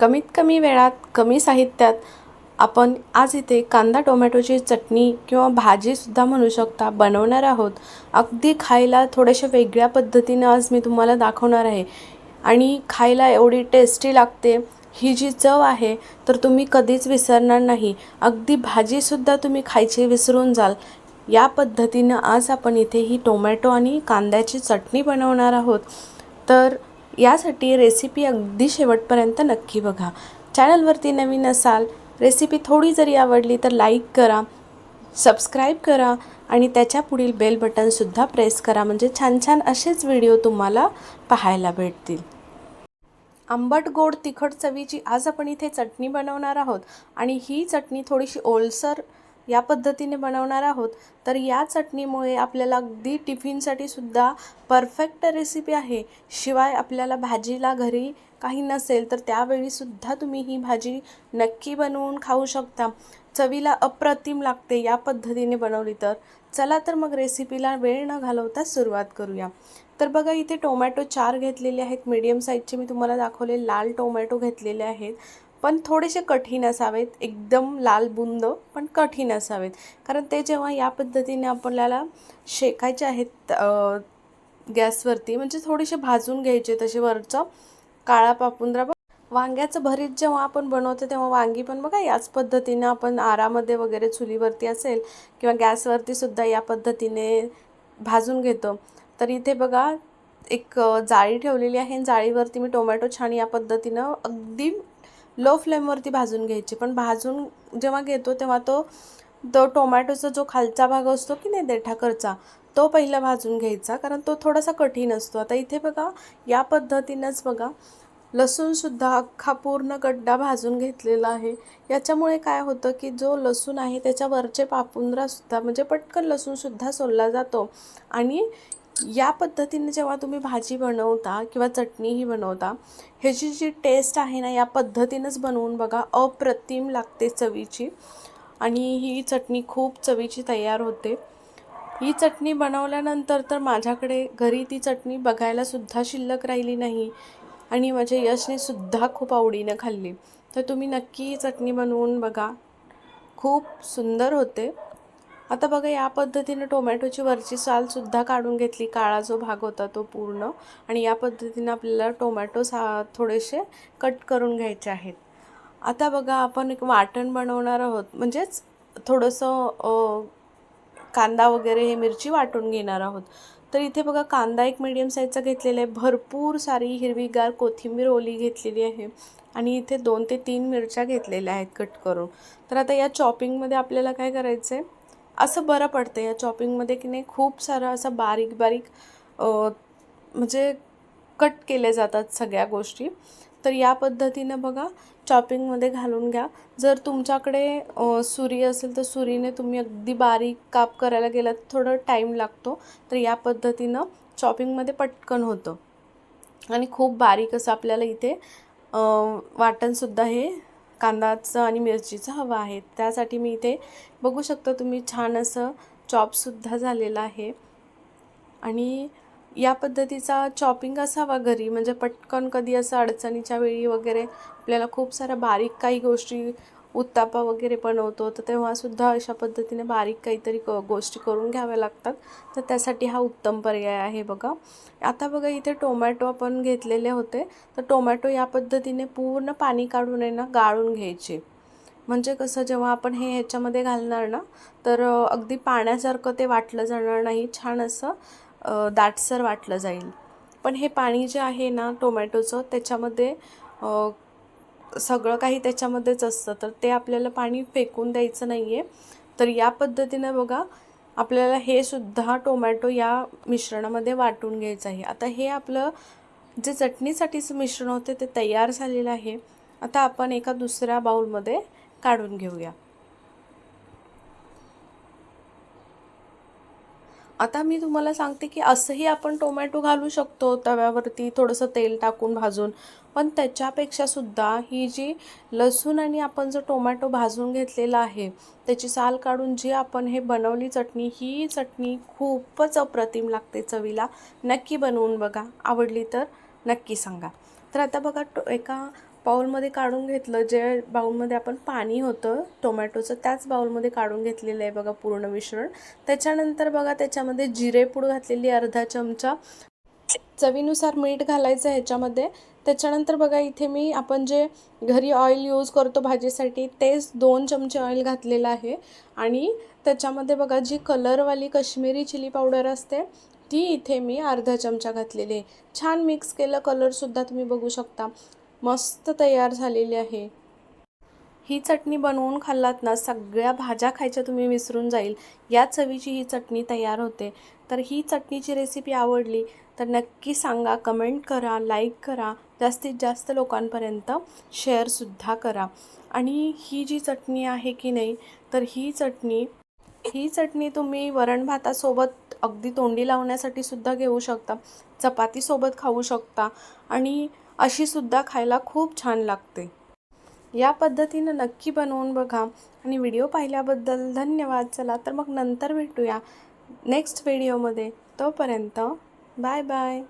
कमीत कमी वेळात कमी साहित्यात आपण आज इथे कांदा टोमॅटोची चटणी किंवा भाजीसुद्धा म्हणू शकता बनवणार आहोत. अगदी खायला थोड्याशा वेगळ्या पद्धतीने आज मी तुम्हाला दाखवणार आहे आणि खायला एवढी टेस्टी लागते. ही जी चव आहे तर तुम्ही कधीच विसरणार नाही. अगदी भाजीसुद्धा तुम्ही खायची विसरून जाल. या पद्धतीनं आज आपण इथे ही टोमॅटो आणि कांद्याची चटणी बनवणार आहोत. तर यासाठी रेसिपी अगदी शेवटपर्यंत नक्की बघा. चॅनलवरती नवीन असाल, रेसिपी थोडी जरी आवडली तर लाईक करा, सबस्क्राईब करा आणि त्याच्या पुढील बेल बटनसुद्धा प्रेस करा, म्हणजे छान छान असेच व्हिडिओ तुम्हाला पाहायला भेटतील. आंबट गोड तिखट चवीची आज आपण इथे चटणी बनवणार आहोत आणि ही चटणी थोडीशी ओलसर या पद्धतीने बनवणार आहोत. तर या चटणीमुळे आपल्याला अगदी टिफिनसाठी सुद्धा परफेक्ट रेसिपी आहे. शिवाय आपल्याला भाजीला घरी काही नसेल तर त्यावेळीसुद्धा तुम्ही ही भाजी नक्की बनवून खाऊ शकता. चवीला अप्रतिम लागते या पद्धतीने बनवली तर. चला तर मग रेसिपीला वेळ न घालवता सुरुवात करूया. तर बघा इथे टोमॅटो 4 घेतलेले आहेत. मीडियम साईजचे मी तुम्हाला दाखवले लाल टोमॅटो घेतलेले आहेत, पण थोडेसे कठीण असावेत. एकदम लाल बुंद पण कठीण असावेत, कारण ते जेव्हा या पद्धतीने आपल्याला शेकायचे आहेत गॅसवरती, म्हणजे थोडेसे भाजून घ्यायचे. तसे वरचं काळा पापुंद्रा वांग्याचं भरीत जेव्हा आपण बनवतो तेव्हा वांगी पण बघा याच पद्धतीने आपण आरामध्ये वगैरे चुलीवरती असेल किंवा गॅसवरती सुद्धा या पद्धतीने भाजून घेतो. तर इथे बघा एक जाळी ठेवलेली आहे. जाळीवरती मी टोमॅटो छान या पद्धतीनं अगदी लो फ्लेमवरती भाजून घ्यायची. पण भाजून जेव्हा घेतो तेव्हा तो टोमॅटोचा जो खालचा भाग असतो की नाही देठाकडचा, तो पहिला भाजून घ्यायचा, कारण तो थोडासा कठीण असतो. आता इथे बघा या पद्धतीनंच बघा लसूणसुद्धा अख्खा पूर्ण गड्डा भाजून घेतलेला आहे. याच्यामुळे काय होतं की जो लसूण आहे त्याच्यावरचे पापुंद्रासुद्धा म्हणजे पटकन लसूणसुद्धा सोलला जातो. आणि या पद्धतीने जेव्हा तुम्ही भाजी बनवता किंवा चटणीही बनवता, ह्याची जी टेस्ट आहे ना या पद्धतीनंच बनवून बघा, अप्रतिम लागते चवीची. आणि ही चटणी खूप चवीची तयार होते. ही चटणी बनवल्यानंतर तर माझ्याकडे घरी ती चटणी बघायलासुद्धा शिल्लक राहिली नाही आणि माझ्या यशनेसुद्धा खूप आवडीनं खाल्ली. तर तुम्ही नक्की ही चटणी बनवून बघा, खूप सुंदर होते. आता बघा या पद्धतीने टोमॅटोची वरची सालसुद्धा काढून घेतली, काळा जो भाग होता तो पूर्ण. आणि या पद्धतीने आपल्याला टोमॅटो थोडेसे कट करून घ्यायचे आहेत. आता बघा आपण एक वाटण बनवणार आहोत, म्हणजेच थोडंसं कांदा वगैरे हे मिरची वाटून घेणार आहोत. तर इथे बघा कांदा एक मीडियम साईजचा घेतलेला आहे. भरपूर सारी हिरवीगार कोथिंबीर ओली घेतलेली आहे आणि इथे 2 ते 3 मिरच्या घेतलेल्या आहेत कट करून. तर आता या चॉपिंगमध्ये आपल्याला काय करायचं आहे, असं बरं पडतं या चॉपिंगमध्ये की नाही, खूप सारं असं बारीक बारीक म्हणजे कट केले जातात सगळ्या गोष्टी. तर या पद्धतीनं बघा चॉपिंगमध्ये घालून घ्या. जर तुमच्याकडे सुरी असेल तर सुरीने तुम्ही अगदी बारीक काप करायला गेलात तर थोडं टाईम लागतो. तर या पद्धतीनं चॉपिंगमध्ये पटकन होतं आणि खूप बारीक असं आपल्याला इथे वाटणसुद्धा हे कांदाचं आणि मिरचीचं हवं आहे. त्यासाठी मी इथे बघू शकता तुम्ही छान असं चॉपसुद्धा झालेलं आहे. आणि या पद्धतीचा चॉपिंग असावा घरी, म्हणजे पटकन कधी असं अडचणीच्या वेळी वगैरे आपल्याला खूप साऱ्या बारीक काही गोष्टी, उत्तापा वगैरे बनवतो तर तेव्हासुद्धा अशा पद्धतीने बारीक काहीतरी गोष्टी करून घ्याव्या लागतात. तर त्यासाठी हा उत्तम पर्याय आहे बघा. आता बघा इथे टोमॅटो आपण घेतलेले होते, तर टोमॅटो या पद्धतीने पूर्ण पाणी काढून आहे ना गाळून घ्यायचे. म्हणजे कसं जेव्हा आपण हे ह्याच्यामध्ये घालणार ना तर अगदी पाण्यासारखं ते वाटलं जाणार नाही, छान असं दाटसर वाटलं जाईल. पण हे पाणी जे आहे ना टोमॅटोचं त्याच्यामध्ये सगळं काही त्याच्यामध्येच असतं, तर ते आपल्याला पाणी फेकून द्यायचं नाही आहे. तर या पद्धतीनं बघा आपल्याला हे सुद्धा टोमॅटो या मिश्रणामध्ये वाटून घ्यायचं आहे. आता हे आपलं जे चटणीसाठीचं मिश्रण होते ते तयार झालेलं आहे. आता आपण एका दुसऱ्या बाउलमध्ये काढून घेऊया. आता मी तुम्हाला सांगते की असंही आपण टोमॅटो घालू शकतो तव्यावरती थोडंसं तेल टाकून भाजून. पण त्याच्यापेक्षासुद्धा ही जी लसूण आणि आपण जो टोमॅटो भाजून घेतलेला आहे त्याची साल काढून जी आपण हे बनवली चटणी, ही चटणी खूपच अप्रतिम लागते चवीला. नक्की बनवून बघा, आवडली तर नक्की सांगा. तर आता बघा एका बाउलमध्ये काढून घेतलं. जे बाउलमध्ये आपण पाणी होतं टोमॅटोचं त्याच बाउलमध्ये काढून घेतलेलं आहे बघा पूर्ण मिश्रण. त्याच्यानंतर बघा त्याच्यामध्ये जिरेपूड घातलेली अर्धा चमचा, चवीनुसार मीठ घालायचं ह्याच्यामध्ये. त्याच्यानंतर बघा इथे मी आपण जे घरी ऑइल यूज करतो भाजीसाठी तेच 2 चमचे ऑइल घातलेलं आहे. आणि त्याच्यामध्ये बघा जी कलरवाली कश्मीरी चिली पावडर असते ती इथे मी अर्धा चमचा घातलेली आहे. छान मिक्स केलं, कलरसुद्धा तुम्ही बघू शकता मस्त तयार झालेली आहे. ही चटणी बनवून खाल्लात ना सगळ्या भाज्या खायच्या तुम्ही विसरून जाईल, या चवीची ही चटणी तयार होते. तर ही चटणीची रेसिपी आवडली तर नक्की सांगा, कमेंट करा, लाईक करा, जास्तीत जास्त लोकांपर्यंत शेअरसुद्धा करा. आणि ही जी चटणी आहे की नाही, तर ही चटणी तुम्ही वरण भातासोबत अगदी तोंडी लावण्यासाठी सुद्धा घेऊ शकता, चपातीसोबत खाऊ शकता आणि अशीसुद्धा खायला खूप छान लागते. या पद्धतीनं नक्की बनवून बघा. आणि व्हिडिओ पाहिल्याबद्दल धन्यवाद. चला तर मग नंतर भेटूया नेक्स्ट व्हिडिओमध्ये. तोपर्यंत बाय बाय.